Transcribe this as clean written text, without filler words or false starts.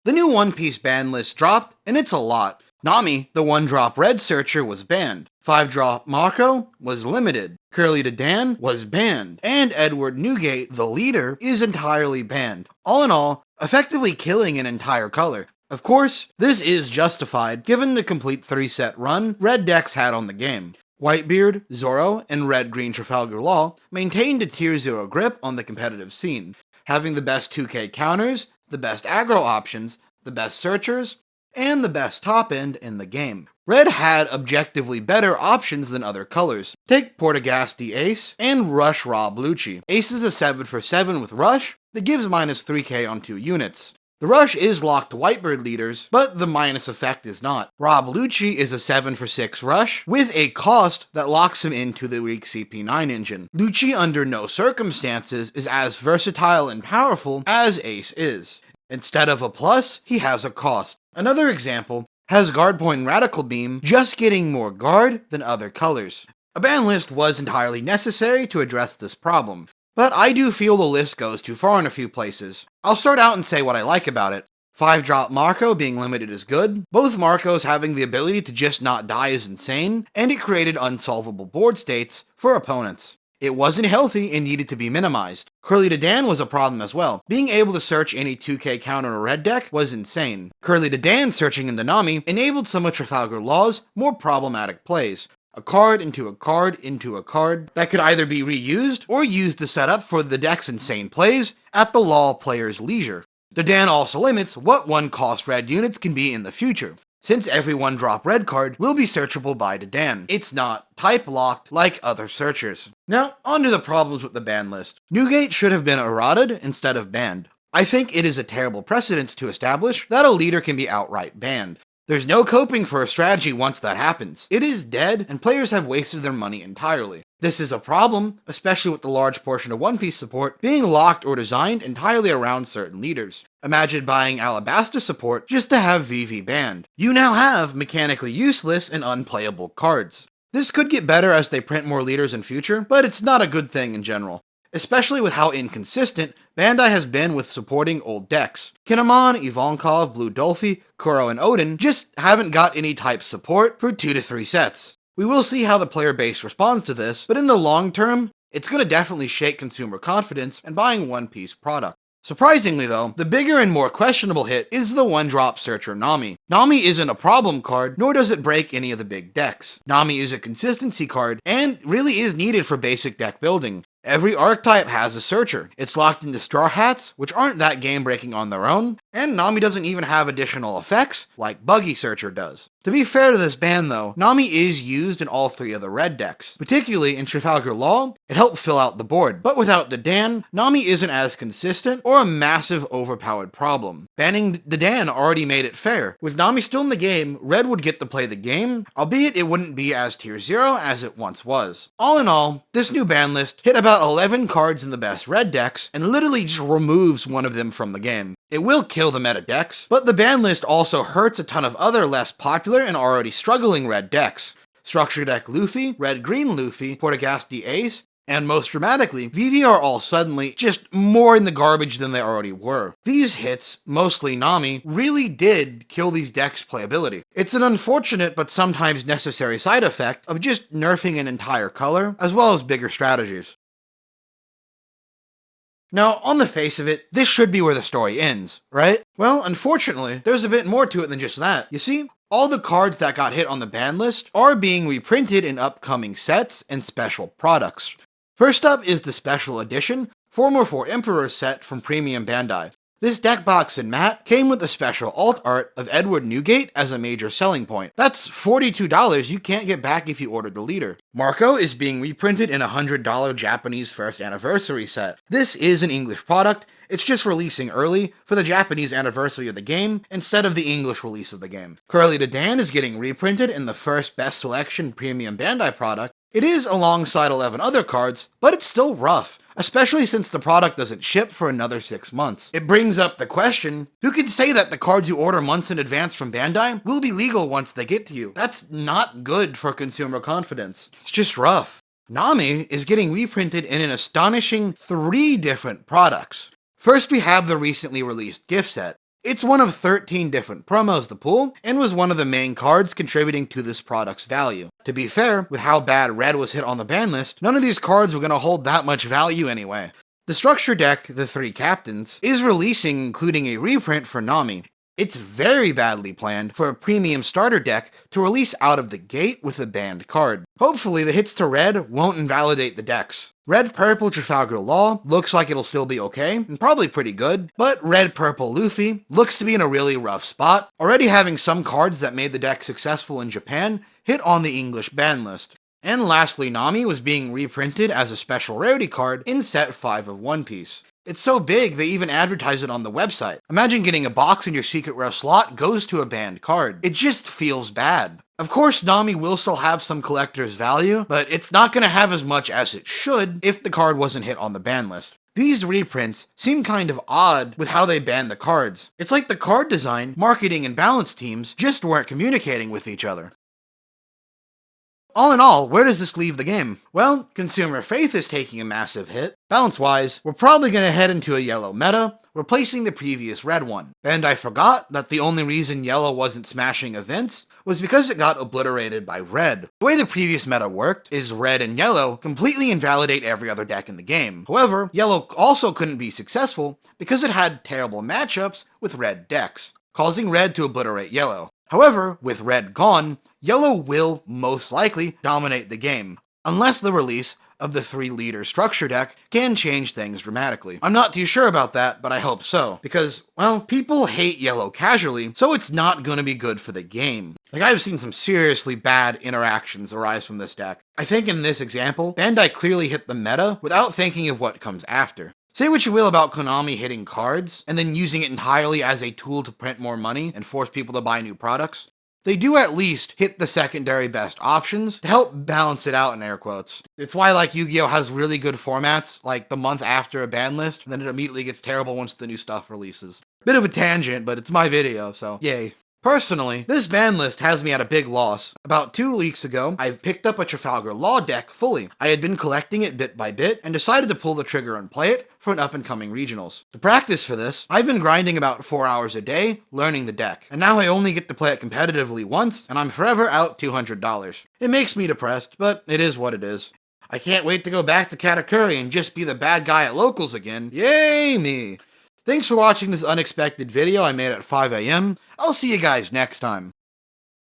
The new One Piece ban list dropped, and it's a lot. Nami, the 1-drop red searcher, was banned. 5-drop Marco was limited. Curly to Dan was banned. And Edward Newgate, the leader, is entirely banned. All in all, effectively killing an entire color. Of course, this is justified given the complete 3-set run red decks had on the game. Whitebeard, Zoro, and red-green Trafalgar Law maintained a tier 0 grip on the competitive scene, having the best 2k counters, the best aggro options, the best searchers, and the best top end in the game. Red had objectively better options than other colors. Take Portagasti Ace and Rush Rob Lucci. Ace is a 7 for 7 with Rush that gives minus 3k on 2 units. The Rush is locked to Whitebeard leaders, but the minus effect is not. Rob Lucci is a 7 for 6 Rush, with a cost that locks him into the weak CP9 engine. Lucci under no circumstances is as versatile and powerful as Ace is. Instead of a plus, he has a cost. Another example has Guard Point Radical Beam just getting more guard than other colors. A ban list was entirely necessary to address this problem, but I do feel the list goes too far in a few places. I'll start out and say what I like about it. 5-drop Marco being limited is good. Both Marcos having the ability to just not die is insane, and it created unsolvable board states for opponents. It wasn't healthy and needed to be minimized. Curly to Dan was a problem as well. Being able to search any 2k counter in a red deck was insane. Curly to Dan searching into Nami enabled some of Trafalgar Law's more problematic plays. A card into a card into a card that could either be reused or used to set up for the deck's insane plays at the Law player's leisure. The Dan also limits what 1-cost red units can be in the future, since every 1-drop red card will be searchable by Dan. It's not type locked like other searchers. Now, on to the problems with the ban list. Newgate should have been errated instead of banned. I think it is a terrible precedence to establish that a leader can be outright banned. There's no coping for a strategy once that happens. It is dead, and players have wasted their money entirely. This is a problem, especially with the large portion of One Piece support being locked or designed entirely around certain leaders. Imagine buying Alabasta support just to have VV banned. You now have mechanically useless and unplayable cards. This could get better as they print more leaders in future, but it's not a good thing in general, especially with how inconsistent Bandai has been with supporting old decks. Kinemon, Ivankov, Blue Dolphy, Kuro, and Odin just haven't got any type support for 2 to 3 sets. We will see how the player base responds to this, but in the long term, it's going to definitely shake consumer confidence in buying One Piece product. Surprisingly though, the bigger and more questionable hit is the 1-drop searcher Nami. Nami isn't a problem card, nor does it break any of the big decks. Nami is a consistency card, and really is needed for basic deck building. Every archetype has a searcher. It's locked into Straw Hats, which aren't that game-breaking on their own, and Nami doesn't even have additional effects like Buggy Searcher does. To be fair to this ban though, Nami is used in all 3 of the red decks. Particularly in Trafalgar Law, it helped fill out the board, but without the Dan, Nami isn't as consistent or a massive overpowered problem. Banning the Dan already made it fair. With Nami still in the game, red would get to play the game, albeit it wouldn't be as tier 0 as it once was. All in all, this new ban list hit about 11 cards in the best red decks, and literally just removes one of them from the game. It will kill the meta decks, but the ban list also hurts a ton of other less popular and already struggling red decks. Structure Deck Luffy, Red-Green Luffy, Portagasti Ace, and most dramatically, VV are all suddenly just more in the garbage than they already were. These hits, mostly Nami, really did kill these decks' playability. It's an unfortunate but sometimes necessary side effect of just nerfing an entire color, as well as bigger strategies. Now, on the face of it, this should be where the story ends, right? Well, unfortunately, there's a bit more to it than just that. You see, all the cards that got hit on the ban list are being reprinted in upcoming sets and special products. First up is the Special Edition 4x4 Emperor set from Premium Bandai. This deck box and mat came with a special alt art of Edward Newgate as a major selling point. That's $42 you can't get back if you ordered the leader. Marco is being reprinted in a $100 Japanese first anniversary set. This is an English product, it's just releasing early for the Japanese anniversary of the game instead of the English release of the game. Curly to Dan is getting reprinted in the first Best Selection Premium Bandai product. It is alongside 11 other cards, but it's still rough, especially since the product doesn't ship for another 6 months. It brings up the question, who can say that the cards you order months in advance from Bandai will be legal once they get to you? That's not good for consumer confidence. It's just rough. Nami is getting reprinted in an astonishing 3 different products. First we have the recently released gift set. It's one of 13 different promos to pull, and was one of the main cards contributing to this product's value. To be fair, with how bad red was hit on the ban list, none of these cards were going to hold that much value anyway. The structure deck, the 3 Captains, is releasing including a reprint for Nami. It's very badly planned for a premium starter deck to release out of the gate with a banned card. Hopefully the hits to red won't invalidate the decks. Red-Purple Trafalgar Law looks like it'll still be okay, and probably pretty good, but Red-Purple Luffy looks to be in a really rough spot, already having some cards that made the deck successful in Japan hit on the English ban list. And lastly, Nami was being reprinted as a special rarity card in set 5 of One Piece. It's so big, they even advertise it on the website. Imagine getting a box and your secret rare slot goes to a banned card. It just feels bad. Of course, Nami will still have some collector's value, but it's not going to have as much as it should if the card wasn't hit on the ban list. These reprints seem kind of odd with how they banned the cards. It's like the card design, marketing, and balance teams just weren't communicating with each other. All in all, where does this leave the game? Well, consumer faith is taking a massive hit. Balance-wise, we're probably going to head into a yellow meta, replacing the previous red one. And I forgot that the only reason yellow wasn't smashing events was because it got obliterated by red. The way the previous meta worked is red and yellow completely invalidate every other deck in the game. However, yellow also couldn't be successful because it had terrible matchups with red decks, causing red to obliterate yellow. However, with red gone, yellow will most likely dominate the game, unless the release of the 3-leader structure deck can change things dramatically. I'm not too sure about that, but I hope so, because, well, people hate yellow casually, so it's not gonna be good for the game. Like, I've seen some seriously bad interactions arise from this deck. I think in this example, Bandai clearly hit the meta without thinking of what comes after. Say what you will about Konami hitting cards, and then using it entirely as a tool to print more money and force people to buy new products. They do at least hit the secondary best options to help balance it out in air quotes. It's why like Yu-Gi-Oh! Has really good formats, like the month after a ban list, and then it immediately gets terrible once the new stuff releases. Bit of a tangent, but it's my video, so yay. Personally, this ban list has me at a big loss. About 2 weeks ago, I picked up a Trafalgar Law deck fully. I had been collecting it bit by bit, and decided to pull the trigger and play it for an up-and-coming regionals. To practice for this, I've been grinding about 4 hours a day, learning the deck, and now I only get to play it competitively once, and I'm forever out $200. It makes me depressed, but it is what it is. I can't wait to go back to Katakuri and just be the bad guy at locals again. Yay me! Thanks for watching this unexpected video I made at 5 AM. I'll see you guys next time.